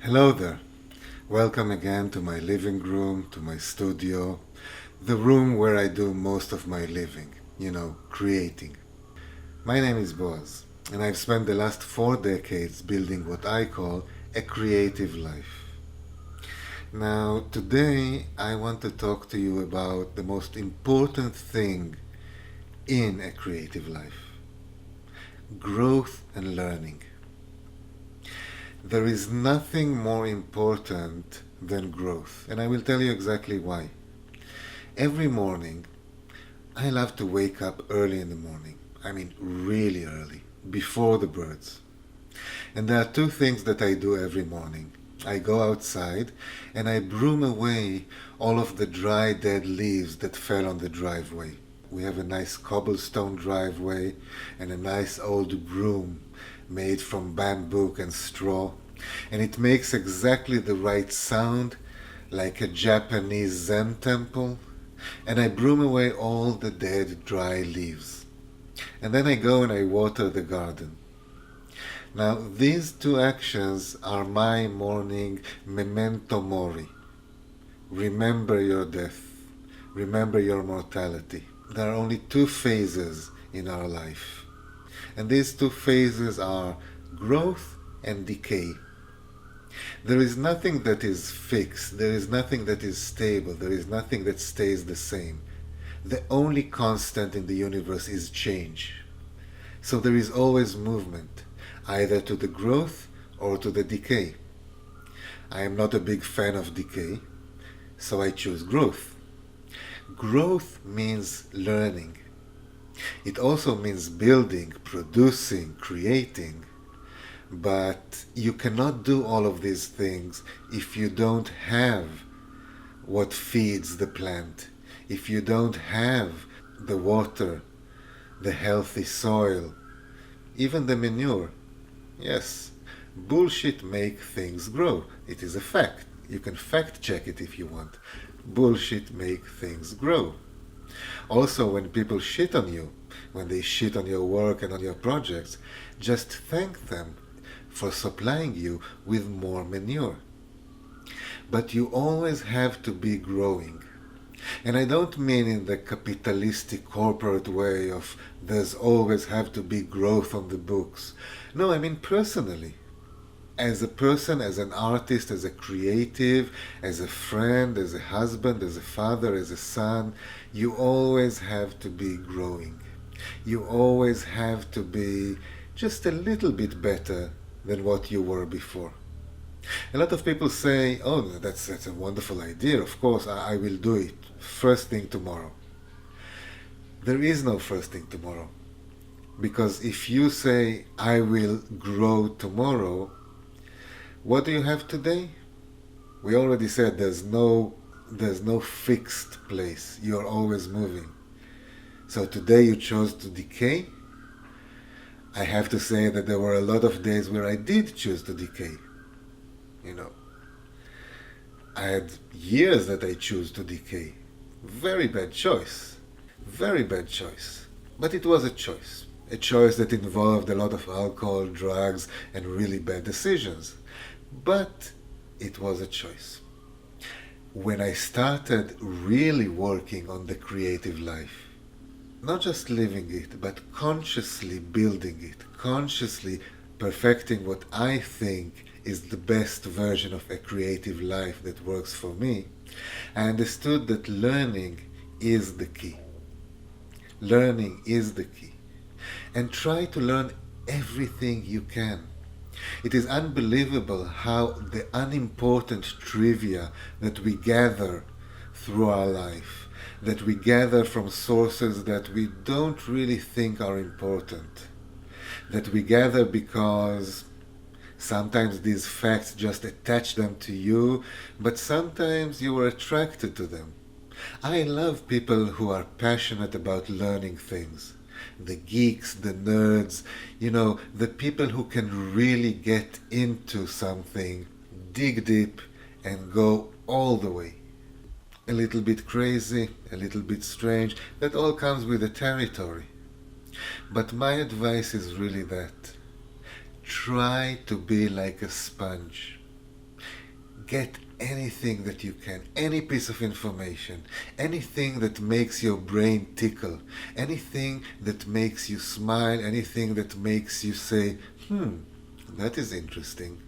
Hello there. Welcome again to my living room, to my studio, the room where I do most of my living, creating. My name is Boaz, and I've spent the last 4 decades building what I call a creative life. Now, today I want to talk to you about the most important thing in a creative life: growth and learning. There is nothing more important than growth, and I will tell you exactly why. Every morning, I love to wake up early in the morning. I mean, really early, before the birds. And there are two things that I do every morning. I go outside and I broom away all of the dry, dead leaves that fell on the driveway. We have a nice cobblestone driveway and a nice old broom made from bamboo and straw, and it makes exactly the right sound, like a Japanese Zen temple, and I broom away all the dead dry leaves. And then I go and I water the garden. Now, these two actions are my morning memento mori. Remember your death. Remember your mortality. There are only two phases in our life. And these two phases are growth and decay. There is nothing that is fixed. There is nothing that is stable. There is nothing that stays the same. The only constant in the universe is change. So there is always movement, either to the growth or to the decay. I am not a big fan of decay, so I choose growth. Growth means learning. It also means building, producing, creating. But you cannot do all of these things if you don't have what feeds the plant, if you don't have the water, the healthy soil, even the manure. Yes, bullshit make things grow. It is a fact. You can fact check it if you want. Bullshit make things grow. Also, when people shit on you, when they shit on your work and on your projects, just thank them for supplying you with more manure. But you always have to be growing. And I don't mean in the capitalistic corporate way of there's always have to be growth on the books. No, I mean personally. As a person, as an artist, as a creative, as a friend, as a husband, as a father, as a son, you always have to be growing. You always have to be just a little bit better than what you were before. A lot of people say, oh, that's a wonderful idea. Of course, I will do it first thing tomorrow. There is no first thing tomorrow. Because if you say, I will grow tomorrow, what do you have today? We already said there's no fixed place. You're always moving. So today you chose to decay. I have to say that there were a lot of days where I did choose to decay. I had years that I chose to decay. Very bad choice. Very bad choice. But it was a choice. A choice that involved a lot of alcohol, drugs, and really bad decisions. But it was a choice. When I started really working on the creative life, not just living it, but consciously building it, consciously perfecting what I think is the best version of a creative life that works for me, I understood that learning is the key. Learning is the key. And try to learn everything you can. It is unbelievable how the unimportant trivia that we gather through our life, that we gather from sources that we don't really think are important, that we gather because sometimes these facts just attach them to you, but sometimes you are attracted to them. I love people who are passionate about learning things. The geeks, the nerds, the people who can really get into something, dig deep, and go all the way. A little bit crazy, a little bit strange, that all comes with the territory. But my advice is really that. Try to be like a sponge. Get anything that you can, any piece of information, anything that makes your brain tickle, anything that makes you smile, anything that makes you say, that is interesting.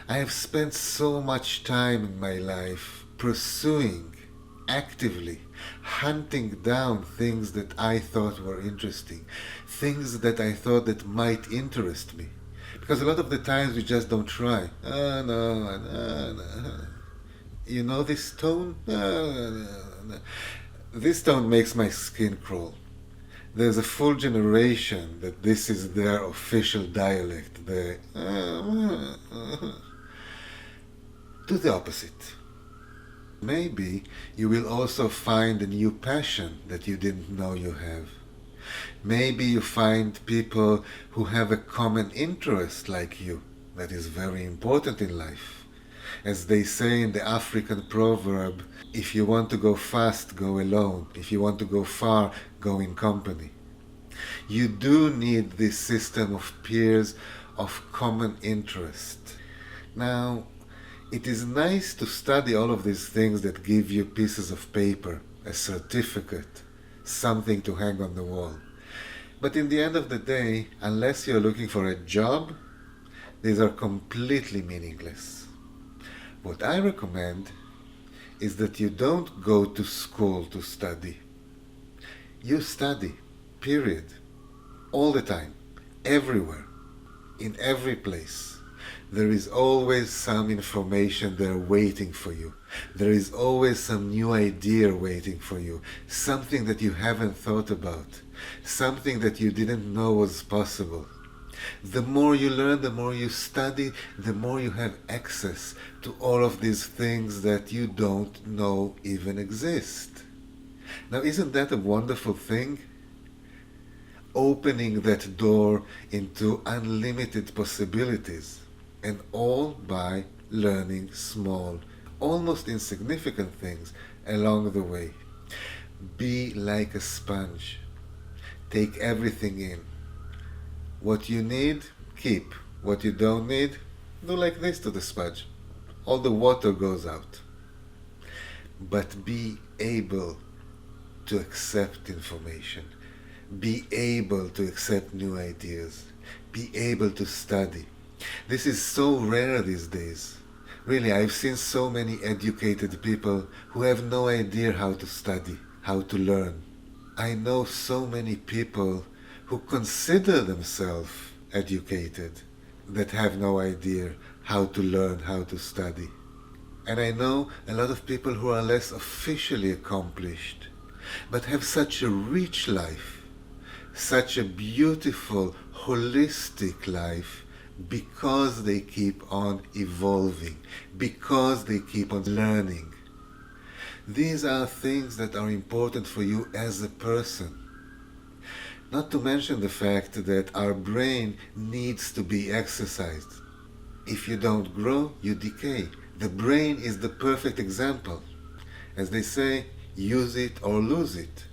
I have spent so much time in my life pursuing, actively, hunting down things that I thought were interesting, things that I thought that might interest me. Because a lot of the times we just don't try. No. You know this tone? No. This tone makes my skin crawl. There's a full generation that this is their official dialect. Do the opposite. Maybe you will also find a new passion that you didn't know you have. Maybe you find people who have a common interest like you. That is very important in life. As they say in the African proverb, if you want to go fast, go alone. If you want to go far, go in company. You do need this system of peers of common interest. Now, it is nice to study all of these things that give you pieces of paper, a certificate, something to hang on the wall. But in the end of the day, unless you're looking for a job, these are completely meaningless. What I recommend is that you don't go to school to study. You study, period. All the time, everywhere, in every place. There is always some information there waiting for you. There is always some new idea waiting for you. Something that you haven't thought about. Something that you didn't know was possible. The more you learn, the more you study, the more you have access to all of these things that you don't know even exist. Now, isn't that a wonderful thing? Opening that door into unlimited possibilities. And all by learning small, almost insignificant things along the way. Be like a sponge. Take everything in. What you need, keep. What you don't need, do like this to the sponge. All the water goes out. But be able to accept information. Be able to accept new ideas. Be able to study. This is so rare these days. Really, I've seen so many educated people who have no idea how to study, how to learn. I know so many people who consider themselves educated that have no idea how to learn, how to study. And I know a lot of people who are less officially accomplished, but have such a rich life, such a beautiful, holistic life, because they keep on evolving, because they keep on learning. These are things that are important for you as a person. Not to mention the fact that our brain needs to be exercised. If you don't grow, you decay. The brain is the perfect example. As they say, use it or lose it.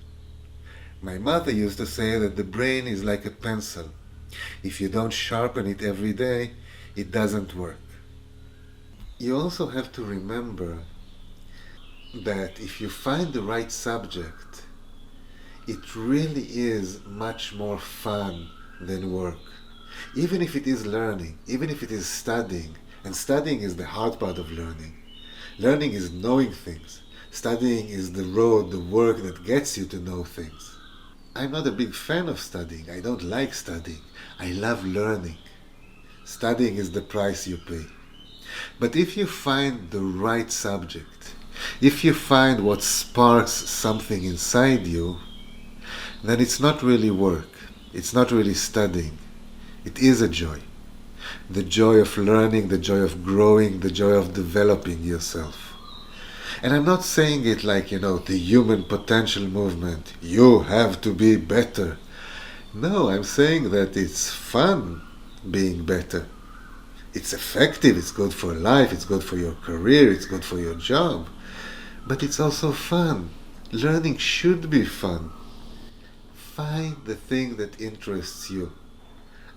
My mother used to say that the brain is like a pencil. If you don't sharpen it every day, it doesn't work. You also have to remember that if you find the right subject, it really is much more fun than work. Even if it is learning, even if it is studying, and studying is the hard part of learning. Learning is knowing things. Studying is the road, the work that gets you to know things. I'm not a big fan of studying. I don't like studying. I love learning. Studying is the price you pay. But if you find the right subject, if you find what sparks something inside you, then it's not really work. It's not really studying. It is a joy. The joy of learning, the joy of growing, the joy of developing yourself. And I'm not saying it like, the human potential movement. You have to be better. No, I'm saying that it's fun being better. It's effective, it's good for life, it's good for your career, it's good for your job. But it's also fun. Learning should be fun. Find the thing that interests you.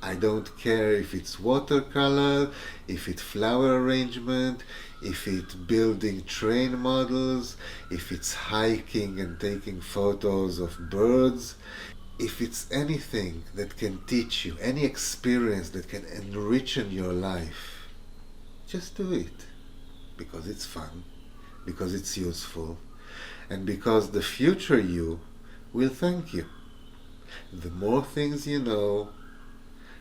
I don't care if it's watercolor, if it's flower arrangement, if it's building train models, if it's hiking and taking photos of birds, if it's anything that can teach you, any experience that can enrich your life, just do it. Because it's fun, because it's useful, and because the future you will thank you. The more things you know,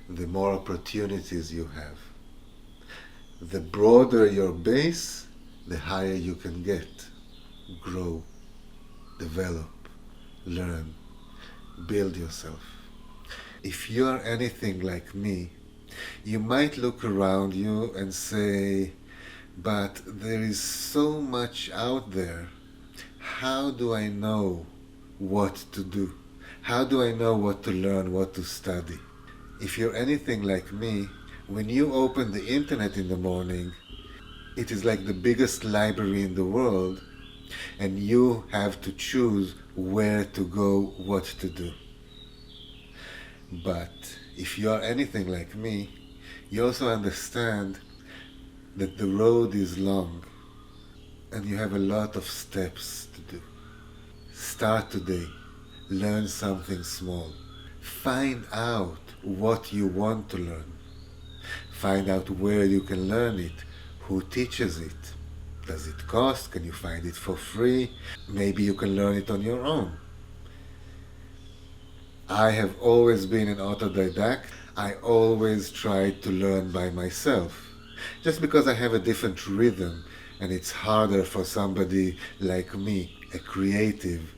the more opportunities you have. The broader your base, the higher you can get. Grow, develop, learn, build yourself. If you are anything like me, you might look around you and say, but there is so much out there. How do I know what to do? How do I know what to learn, what to study? If you're anything like me, when you open the internet in the morning, it is like the biggest library in the world, and you have to choose where to go, what to do. But if you are anything like me, you also understand that the road is long and you have a lot of steps to do. Start today. Learn something small. Find out what you want to learn. Find out where you can learn it. Who teaches it? Does it cost? Can you find it for free? Maybe you can learn it on your own. I have always been an autodidact. I always tried to learn by myself. Just because I have a different rhythm and it's harder for somebody like me, a creative,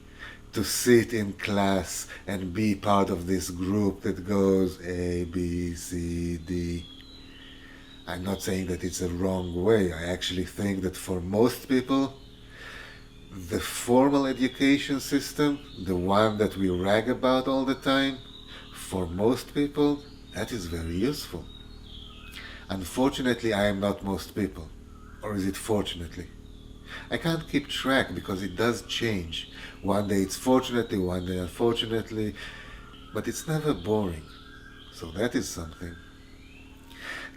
to sit in class and be part of this group that goes A, B, C, D. I'm not saying that it's a wrong way. I actually think that for most people, the formal education system, the one that we rag about all the time, for most people, that is very useful. Unfortunately, I am not most people. Or is it fortunately? I can't keep track because it does change. One day it's fortunately, one day unfortunately, but it's never boring. So that is something.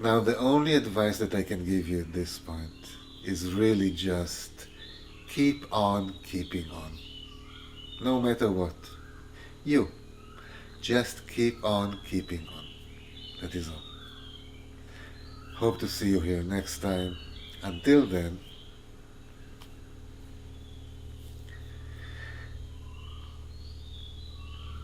Now, the only advice that I can give you at this point is really just keep on keeping on. No matter what. You. Just keep on keeping on. That is all. Hope to see you here next time. Until then,